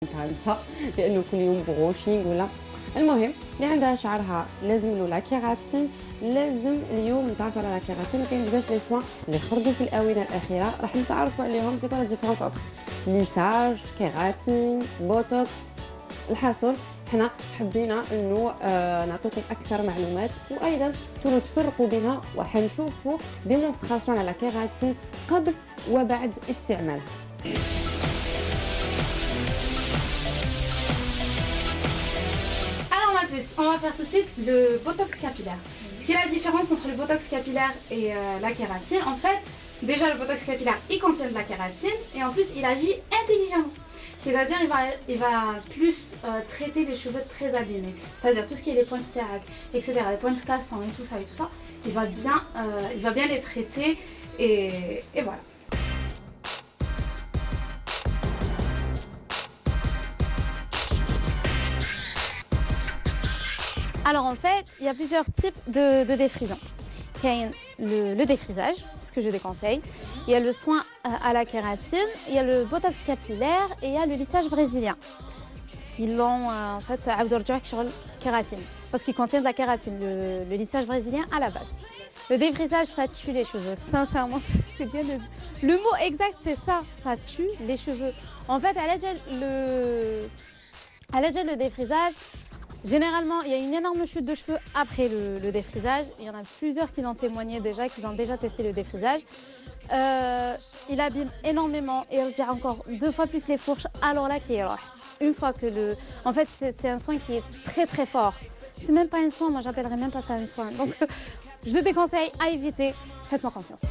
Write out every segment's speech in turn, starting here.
تاعها لانه كل يوم بروشينغ ولا المهم اللي عندها شعرها لازم له لا كيراتين لازم اليوم نتعرفوا على لا كيراتين وكاين بزاف لي سوان اللي خرجوا في الاونه الاخيره راح نتعرفوا عليهم سي كوا لا ديفيرونس انتر ليساج كيراتين بوتوكس الحاصل حنا حبينا انه نعطيكم اكثر معلومات وايضا تفرقوا بينها وحنشوفوا ديمونستراسيون على كيراتين قبل وبعد استعمالها. On va faire tout de suite le botox capillaire. Ce qui est la différence entre le botox capillaire et la kératine, en fait, déjà le botox capillaire il contient de la kératine et en plus il agit intelligemment. C'est-à-dire il va plus traiter les cheveux très abîmés. C'est-à-dire tout ce qui est les pointes terraques, etc., les pointes cassantes et tout ça, il va bien les traiter et voilà. Alors en fait, il y a plusieurs types de défrisants. Il y a le défrisage, ce que je déconseille. Il y a le soin à la kératine, il y a le botox capillaire et il y a le lissage brésilien. Ils l'ont en fait sur la kératine parce qu'il contient de la kératine, le lissage brésilien à la base. Le défrisage, ça tue les cheveux. Sincèrement, c'est bien le mot exact, c'est ça. Ça tue les cheveux. En fait, à l'aide le défrisage. Généralement, il y a une énorme chute de cheveux après le défrisage. Il y en a plusieurs qui l'ont témoigné déjà, qui ont déjà testé le défrisage. Il abîme énormément et il retire encore 2 fois plus les fourches. Alors là, qui est une fois que En fait, c'est un soin qui est très très fort. C'est même pas un soin, moi j'appellerais même pas ça un soin. Donc, je le déconseille à éviter. Faites-moi confiance.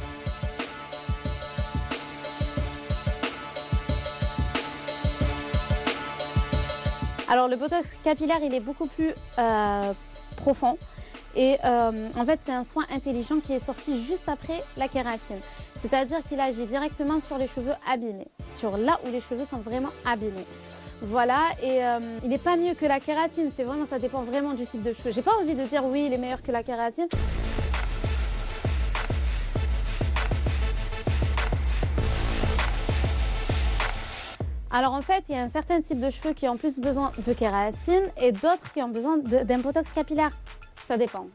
Alors le botox capillaire, il est beaucoup plus profond et en fait c'est un soin intelligent qui est sorti juste après la kératine. C'est-à-dire qu'il agit directement sur les cheveux abîmés, sur là où les cheveux sont vraiment abîmés. Voilà, et il n'est pas mieux que la kératine, c'est vraiment, ça dépend vraiment du type de cheveux. J'ai pas envie de dire oui, il est meilleur que la kératine. Alors en fait, il y a un certain type de cheveux qui ont plus besoin de kératine et d'autres qui ont besoin d'un botox capillaire. Ça dépend.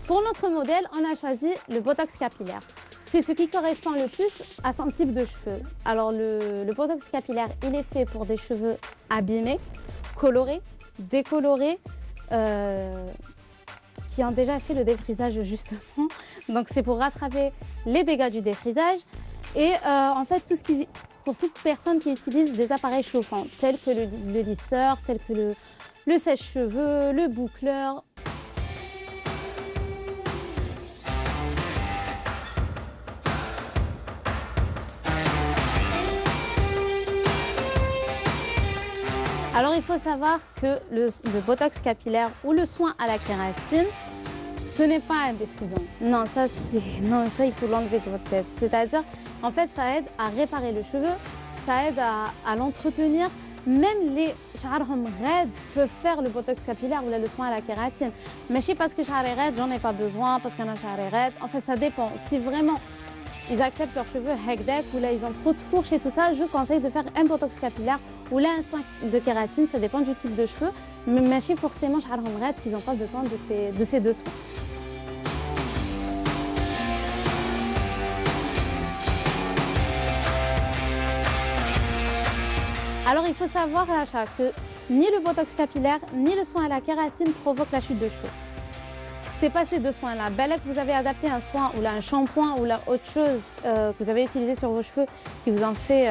Pour notre modèle, on a choisi le botox capillaire. C'est ce qui correspond le plus à son type de cheveux. Alors le botox capillaire, il est fait pour des cheveux abîmés, colorés, décolorés, qui ont déjà fait le défrisage justement. Donc c'est pour rattraper les dégâts du défrisage. Et en fait, tout ce qui... Pour toute personne qui utilise des appareils chauffants, tels que le lisseur, tels que le sèche-cheveux, le boucleur. Alors il faut savoir que le botox capillaire ou le soin à la kératine, ce n'est pas un défrisant. Non, ça il faut l'enlever de votre tête. C'est-à-dire, en fait, ça aide à réparer le cheveu, ça aide à l'entretenir. Même les charhom raides peuvent faire le botox capillaire ou le soin à la kératine. Mais je sais parce que charhé raide, j'en ai pas besoin, parce qu'on a charhé raide. En fait, ça dépend. Si vraiment ils acceptent leurs cheveux hekdek ou là ils ont trop de fourches et tout ça, je conseille de faire un botox capillaire ou là un soin de kératine. Ça dépend du type de cheveux. Mais je sais forcément charhom raides qu'ils n'ont pas besoin de ces 2 soins. Alors il faut savoir Racha que ni le botox capillaire ni le soin à la kératine provoquent la chute de cheveux. C'est pas ces 2 soins-là. Bel que vous avez adapté un soin ou là un shampoing ou là autre chose que vous avez utilisé sur vos cheveux qui vous en fait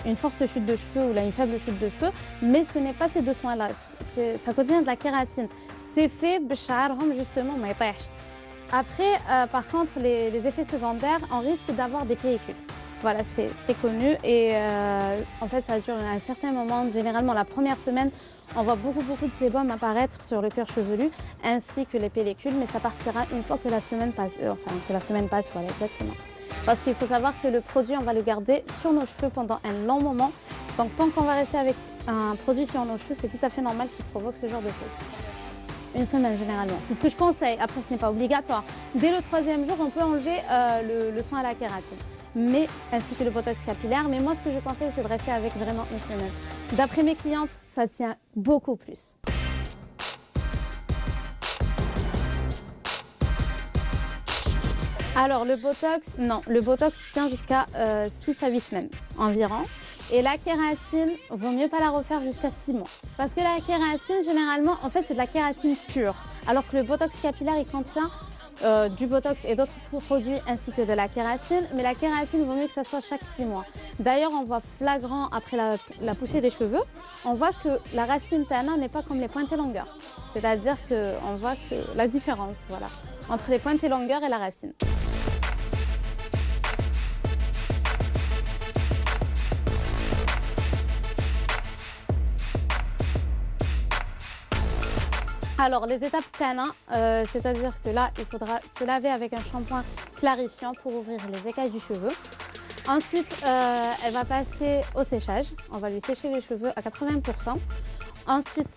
une forte chute de cheveux ou là une faible chute de cheveux, mais ce n'est pas ces 2 soins-là. Ça contient de la kératine. C'est fait b'charhom justement ma yطيحش. Après, par contre, les effets secondaires, on risque d'avoir des pellicules. Voilà, c'est connu et en fait ça dure un certain moment. Généralement la première semaine, on voit beaucoup de sébum apparaître sur le cuir chevelu ainsi que les pellicules, mais ça partira une fois que la semaine passe, voilà exactement. Parce qu'il faut savoir que le produit, on va le garder sur nos cheveux pendant un long moment. Donc tant qu'on va rester avec un produit sur nos cheveux, c'est tout à fait normal qu'il provoque ce genre de choses. Une semaine généralement, c'est ce que je conseille. Après, ce n'est pas obligatoire. Dès le 3e jour, on peut enlever le soin à la kératine. mais ainsi que le botox capillaire. Mais moi, ce que je conseille, c'est de rester avec vraiment une semaine. D'après mes clientes, ça tient beaucoup plus. Alors le botox, non, le botox tient jusqu'à 6 à 8 semaines environ. Et la kératine, vaut mieux pas la refaire jusqu'à 6 mois. Parce que la kératine, généralement, en fait, c'est de la kératine pure. Alors que le botox capillaire, il contient du botox et d'autres produits ainsi que de la kératine. Mais la kératine, il vaut mieux que ça soit chaque 6 mois. D'ailleurs, on voit flagrant après la poussée des cheveux, on voit que la racine tana n'est pas comme les pointes et longueurs. C'est-à-dire qu'on voit que la différence, voilà, entre les pointes et longueurs et la racine. Alors les étapes Tana, c'est-à-dire que là il faudra se laver avec un shampoing clarifiant pour ouvrir les écailles du cheveu. Ensuite elle va passer au séchage, on va lui sécher les cheveux à 80%. Ensuite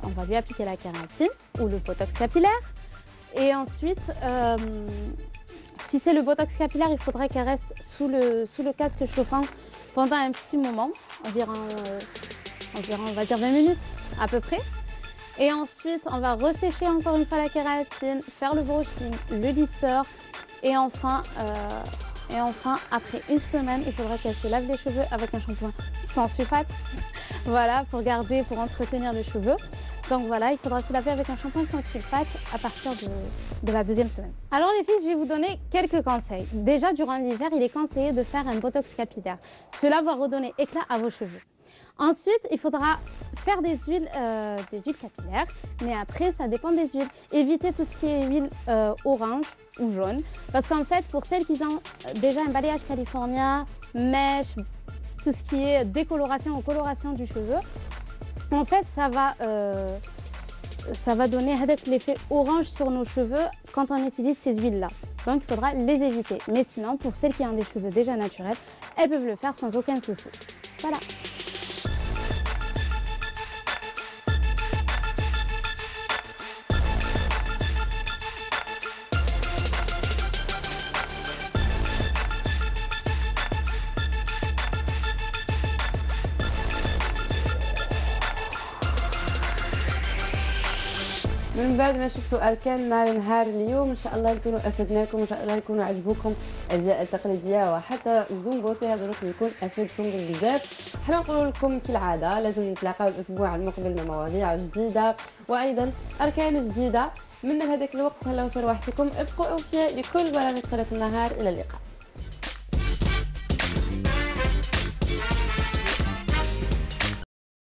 on va lui appliquer la kératine ou le botox capillaire. Et ensuite si c'est le botox capillaire, il faudrait qu'elle reste sous le casque chauffant pendant un petit moment, environ on va dire 20 minutes à peu près. Et ensuite, on va ressécher encore une fois la kératine, faire le brushing, le lisseur. Et enfin, après une semaine, il faudra qu'elle se lave les cheveux avec un shampoing sans sulfate. Voilà, pour entretenir les cheveux. Donc voilà, il faudra se laver avec un shampoing sans sulfate à partir de la deuxième semaine. Alors les filles, je vais vous donner quelques conseils. Déjà, durant l'hiver, il est conseillé de faire un botox capillaire. Cela va redonner éclat à vos cheveux. Ensuite, il faudra faire des huiles capillaires, mais après, ça dépend des huiles. Évitez tout ce qui est huile orange ou jaune, parce qu'en fait, pour celles qui ont déjà un balayage californien, mèche, tout ce qui est décoloration ou coloration du cheveu, en fait, ça va donner l'effet orange sur nos cheveux quand on utilise ces huiles-là. Donc, il faudra les éviter. Mais sinon, pour celles qui ont des cheveux déjà naturels, elles peuvent le faire sans aucun souci. Voilà. من بعد ما شفتوا اركاننا لنهار اليوم ان شاء الله نكونوا افدناكم، ان شاء الله يكونوا عجبوكم الازياء التقليديه وحتى الزومبوتي هذا يكون افدكم بزاف. حنا نقول لكم كالعاده لازم نتلاقاو الاسبوع المقبل مع مواضيع جديده وايضا اركان جديده. من هذاك الوقت تهلاو في رواحتكم، ابقوا اوفياء لكل برامج قناه النهار. الى اللقاء.